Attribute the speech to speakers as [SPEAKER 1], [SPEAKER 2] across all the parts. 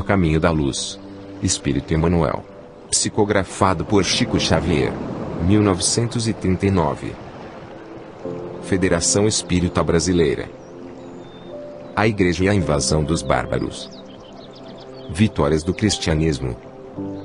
[SPEAKER 1] Caminho da Luz. Espírito Emmanuel. Psicografado por Chico Xavier. 1939. Federação Espírita Brasileira. A Igreja e a invasão dos bárbaros. Vitórias do cristianismo.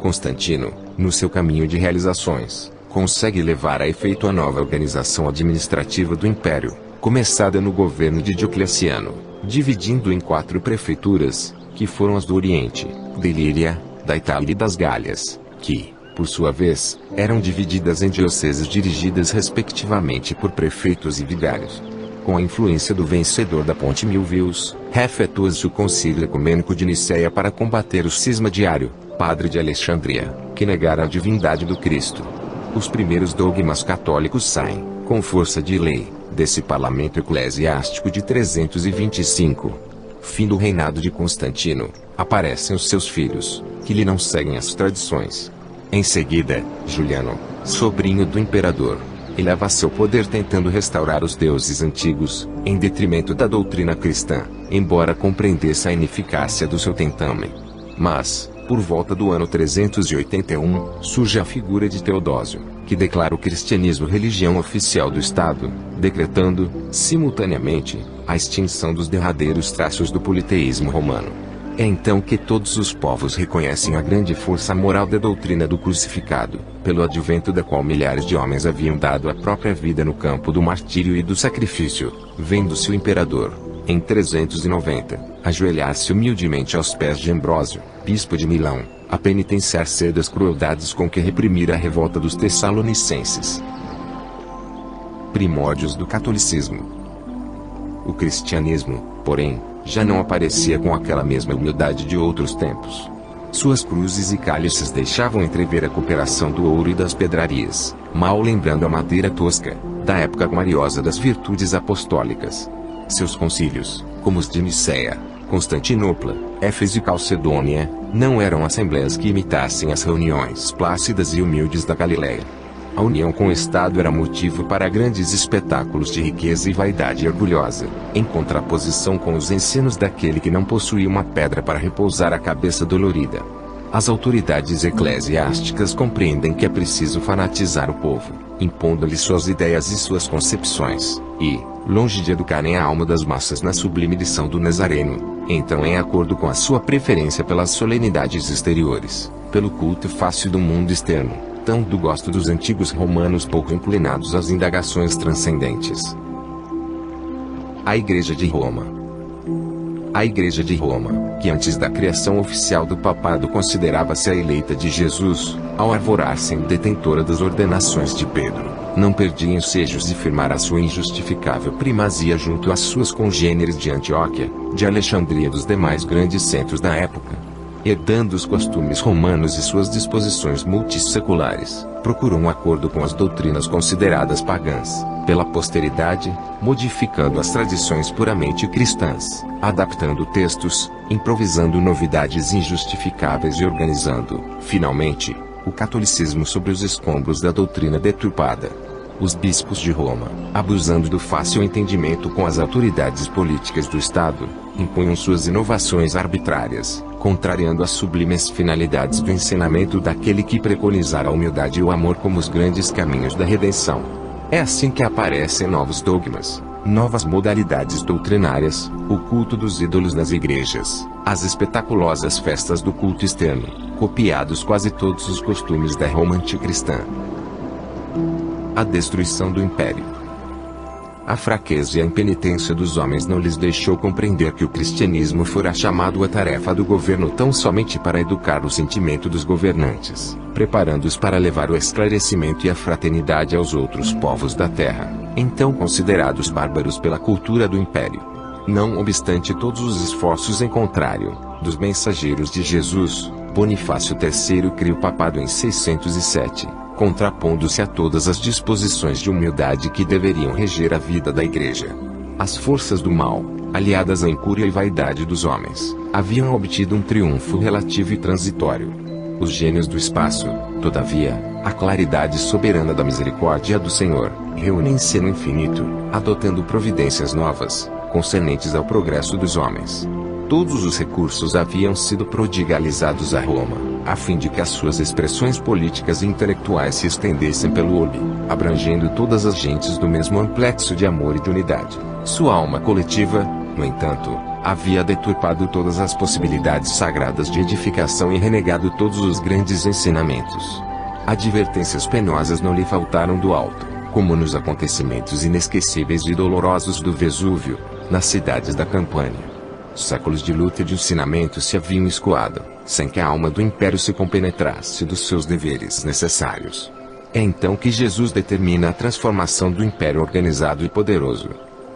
[SPEAKER 1] Constantino, no seu caminho de realizações, consegue levar a efeito a nova organização administrativa do Império, começada no governo de Diocleciano, dividindo em 4 prefeituras, que foram as do Oriente, da Ilíria, da Itália e das Gálias, que, por sua vez, eram divididas em dioceses dirigidas respectivamente por prefeitos e vigários. Com a influência do vencedor da Ponte Milvius, efetuou-se o Concílio Ecumênico de Nicéia para combater o cisma de Ário, padre de Alexandria, que negara a divindade do Cristo. Os primeiros dogmas católicos saem, com força de lei, desse parlamento eclesiástico de 325. Fim do reinado de Constantino, aparecem os seus filhos, que lhe não seguem as tradições. Em seguida, Juliano, sobrinho do imperador, eleva seu poder tentando restaurar os deuses antigos, em detrimento da doutrina cristã, embora compreendesse a ineficácia do seu tentame. Mas, por volta do ano 381, surge a figura de Teodósio, que declara o cristianismo religião oficial do Estado, decretando, simultaneamente, a extinção dos derradeiros traços do politeísmo romano. É então que todos os povos reconhecem a grande força moral da doutrina do crucificado, pelo advento da qual milhares de homens haviam dado a própria vida no campo do martírio e do sacrifício, vendo-se o imperador, em 390, ajoelhar-se humildemente aos pés de Ambrósio, bispo de Milão, a penitenciar-se das crueldades com que reprimira a revolta dos Tessalonicenses. Primórdios do catolicismo. O cristianismo, porém, já não aparecia com aquela mesma humildade de outros tempos. Suas cruzes e cálices deixavam entrever a cooperação do ouro e das pedrarias, mal lembrando a madeira tosca, da época gloriosa das virtudes apostólicas. Seus concílios, como os de Nicéia, Constantinopla, Éfeso e Calcedônia, não eram assembleias que imitassem as reuniões plácidas e humildes da Galiléia. A união com o Estado era motivo para grandes espetáculos de riqueza e vaidade orgulhosa, em contraposição com os ensinos daquele que não possuía uma pedra para repousar a cabeça dolorida. As autoridades eclesiásticas compreendem que é preciso fanatizar o povo, impondo-lhe suas ideias e suas concepções, e, longe de educarem a alma das massas na sublime lição do Nazareno, entram em acordo com a sua preferência pelas solenidades exteriores, pelo culto fácil do mundo externo, tão do gosto dos antigos romanos pouco inclinados às indagações transcendentes. A Igreja de Roma. A Igreja de Roma, que antes da criação oficial do papado considerava-se a eleita de Jesus, ao arvorar-se detentora das ordenações de Pedro, não perdia ensejos de firmar a sua injustificável primazia junto às suas congêneres de Antioquia, de Alexandria e dos demais grandes centros da época. Herdando os costumes romanos e suas disposições multisseculares, procurou um acordo com as doutrinas consideradas pagãs, pela posteridade, modificando as tradições puramente cristãs, adaptando textos, improvisando novidades injustificáveis e organizando, finalmente, o catolicismo sobre os escombros da doutrina deturpada. Os bispos de Roma, abusando do fácil entendimento com as autoridades políticas do Estado, impunham suas inovações arbitrárias, contrariando as sublimes finalidades do ensinamento daquele que preconizara a humildade e o amor como os grandes caminhos da redenção. É assim que aparecem novos dogmas, novas modalidades doutrinárias, o culto dos ídolos nas igrejas, as espetaculosas festas do culto externo, copiados quase todos os costumes da Roma anticristã. A destruição do Império. A fraqueza e a impenitência dos homens não lhes deixou compreender que o cristianismo fora chamado à tarefa do governo tão somente para educar o sentimento dos governantes, preparando-os para levar o esclarecimento e a fraternidade aos outros povos da terra, então considerados bárbaros pela cultura do Império. Não obstante todos os esforços em contrário, dos mensageiros de Jesus, Bonifácio III cria o papado em 607. Contrapondo-se a todas as disposições de humildade que deveriam reger a vida da Igreja. As forças do mal, aliadas à incúria e vaidade dos homens, haviam obtido um triunfo relativo e transitório. Os gênios do espaço, todavia, a claridade soberana da misericórdia do Senhor, reúnem-se no infinito, adotando providências novas, concernentes ao progresso dos homens. Todos os recursos haviam sido prodigalizados a Roma, a fim de que as suas expressões políticas e intelectuais se estendessem pelo orbe, abrangendo todas as gentes do mesmo amplexo de amor e de unidade. Sua alma coletiva, no entanto, havia deturpado todas as possibilidades sagradas de edificação e renegado todos os grandes ensinamentos. Advertências penosas não lhe faltaram do alto, como nos acontecimentos inesquecíveis e dolorosos do Vesúvio, nas cidades da Campânia. Séculos de luta e de ensinamento se haviam escoado, sem que a alma do império se compenetrasse dos seus deveres necessários. É então que Jesus determina a transformação do império organizado e poderoso.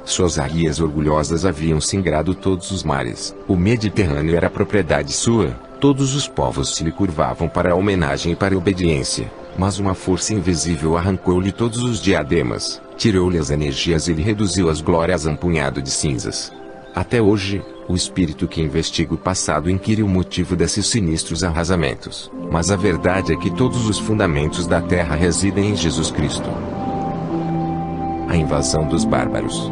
[SPEAKER 1] Suas arias orgulhosas haviam singrado todos os mares, o Mediterrâneo era propriedade sua, todos os povos se lhe curvavam para a homenagem e para a obediência, mas uma força invisível arrancou-lhe todos os diademas, tirou-lhe as energias e lhe reduziu as glórias a um punhado de cinzas. Até hoje, o espírito que investiga o passado inquire o motivo desses sinistros arrasamentos, mas a verdade é que todos os fundamentos da terra residem em Jesus Cristo. A invasão dos bárbaros.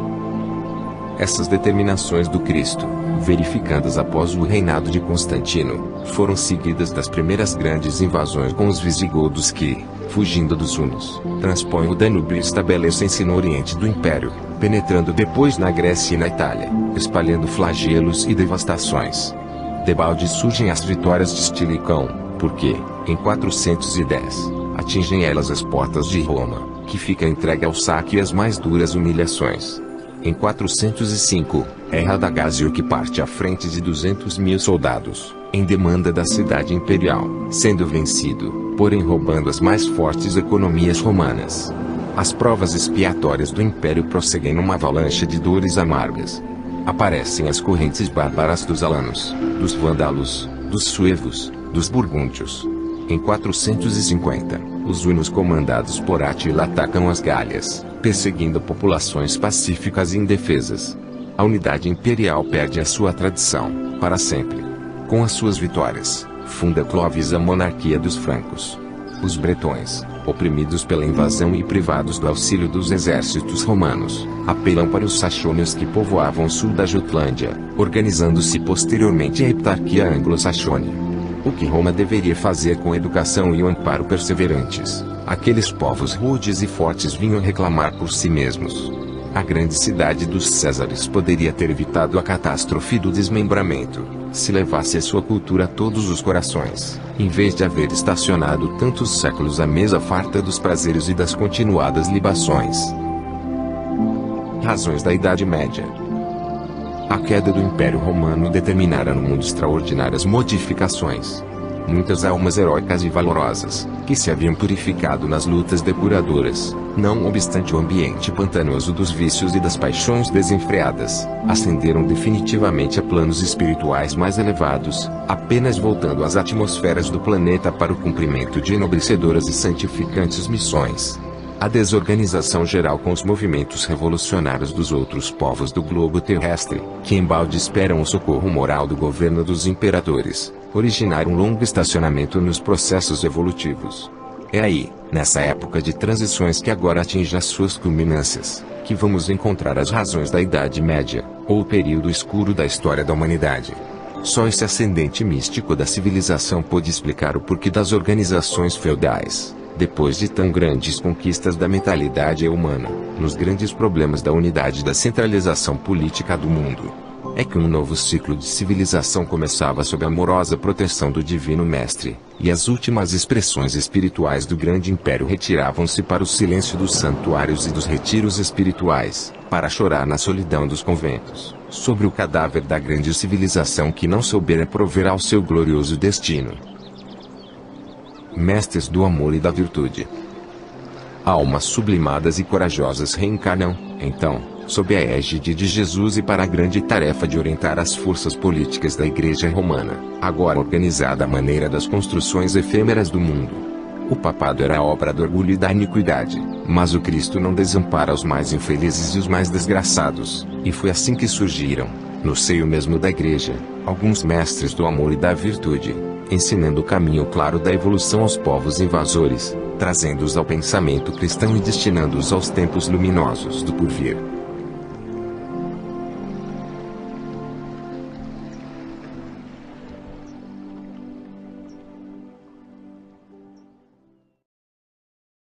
[SPEAKER 1] Essas determinações do Cristo, verificadas após o reinado de Constantino, foram seguidas das primeiras grandes invasões com os visigodos que, fugindo dos hunos, transpõem o Danúbio e estabelecem-se no oriente do Império, penetrando depois na Grécia e na Itália, espalhando flagelos e devastações. Debalde surgem as vitórias de Estilicão, porque, em 410, atingem elas as portas de Roma, que fica entregue ao saque e às mais duras humilhações. Em 405, é Radagásio que parte à frente de 200.000 soldados, em demanda da cidade imperial, sendo vencido, porém roubando as mais fortes economias romanas. As provas expiatórias do império prosseguem numa avalanche de dores amargas. Aparecem as correntes bárbaras dos alanos, dos vândalos, dos suevos, dos burgúndios. Em 450, os hunos comandados por Átila atacam as Gálias, perseguindo populações pacíficas e indefesas. A unidade imperial perde a sua tradição, para sempre. Com as suas vitórias, funda Clovis a monarquia dos francos. Os bretões, oprimidos pela invasão e privados do auxílio dos exércitos romanos, apelam para os saxônios que povoavam o sul da Jutlândia, organizando-se posteriormente a heptarquia anglo-saxônia. O que Roma deveria fazer com educação e o amparo perseverantes, aqueles povos rudes e fortes vinham reclamar por si mesmos. A grande cidade dos Césares poderia ter evitado a catástrofe do desmembramento, se levasse a sua cultura a todos os corações, em vez de haver estacionado tantos séculos à mesa farta dos prazeres e das continuadas libações. Razões da Idade Média. A queda do Império Romano determinara no mundo extraordinárias modificações. Muitas almas heróicas e valorosas, que se haviam purificado nas lutas depuradoras, não obstante o ambiente pantanoso dos vícios e das paixões desenfreadas, ascenderam definitivamente a planos espirituais mais elevados, apenas voltando às atmosferas do planeta para o cumprimento de enobrecedoras e santificantes missões. A desorganização geral com os movimentos revolucionários dos outros povos do globo terrestre, que embalde esperam o socorro moral do governo dos imperadores, originaram um longo estacionamento nos processos evolutivos. É aí, nessa época de transições que agora atinge as suas culminâncias, que vamos encontrar as razões da Idade Média, ou o período escuro da história da humanidade. Só esse ascendente místico da civilização pôde explicar o porquê das organizações feudais, depois de tão grandes conquistas da mentalidade humana, nos grandes problemas da unidade e da centralização política do mundo. É que um novo ciclo de civilização começava sob a amorosa proteção do Divino Mestre, e as últimas expressões espirituais do grande império retiravam-se para o silêncio dos santuários e dos retiros espirituais, para chorar na solidão dos conventos, sobre o cadáver da grande civilização que não soubera prover ao seu glorioso destino. Mestres do amor e da virtude. Almas sublimadas e corajosas reencarnam, então, sob a égide de Jesus e para a grande tarefa de orientar as forças políticas da Igreja Romana, agora organizada à maneira das construções efêmeras do mundo. O papado era a obra do orgulho e da iniquidade, mas o Cristo não desampara os mais infelizes e os mais desgraçados, e foi assim que surgiram, no seio mesmo da Igreja, alguns mestres do amor e da virtude, ensinando o caminho claro da evolução aos povos invasores, trazendo-os ao pensamento cristão e destinando-os aos tempos luminosos do porvir.